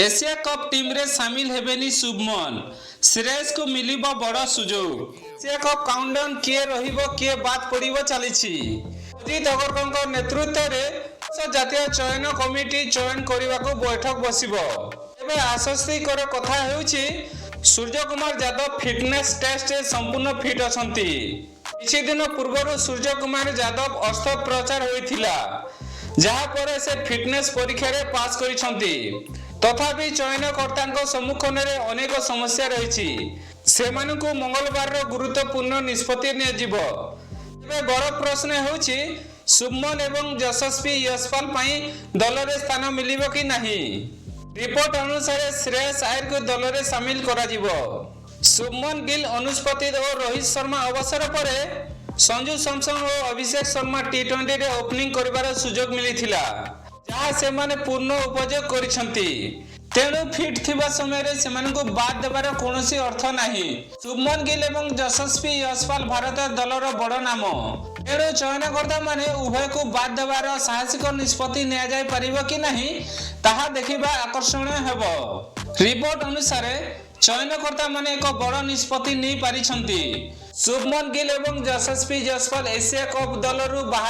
Asia cup team रे सामिल हेबेनी शुभमन श्रेयस को मिलिबो बड़ सुजोग। एशिया कप काउंटडाउन किए रहिबो किए बात पड़िबो चलीछि। अजित अग्रकरଙ୍କ नेतृत्व रे जातीय चयन कमिटी चयन करबाको बैठक बसिबो। एबे आश्वस्तिकर कथा हेउछि सूर्य कुमार यादव फिटनेस टेस्ट रे संपूर्ण फिट अछंती। किछि दिन पूर्व सूर्य कुमार यादव अस्त्रोपचार होइथिला, जहा पर से फिटनेस परीक्षा रे पास करिसंती। तथापि चयनकर्ता सम्मुखन रे अनेक समस्या रही, सेमानकु मंगलवार गुरुत्वपूर्ण निष्पत्ति नियाजिबो। एबे बड़ प्रश्न होउछि शुभमन एवं यशस्वी यशपाल पई दल रे स्थान मिलिबो कि नहीं। रिपोर्ट अनुसार श्रेयस आयर को दल रे शामिल करा जिवो। शुभमन गिल, अनुष्पति और रोहित शर्मा अवसर पर संजू सैमसन और अभिषेक शर्मा टी20 रे ओपनिंग करिवार सुजोग मिलिथिला, जहा से माने पूर्ण उपयोग करिसंती। तेणु फिट थिबा समय रे सेमानकु बाद देबार कोनोसी अर्थ नाही। शुभमन गिल एवं यशस्वी यशपाल भारत दलर बड़ नाम। तेणु चयनकर्ता माने उभय को बाद देबार साहसिक निष्पत्ति निया जाय परिबो कि नाही ताहा देखिबा आकर्षणीय हेबो। रिपोर्ट अनुसार चयनकर्ता माने एक बड़ निष्पत्ति नै पारिछंती। शुभमन गिल एवं यशस्वी यशपाल एशिया कप दलरु बाहर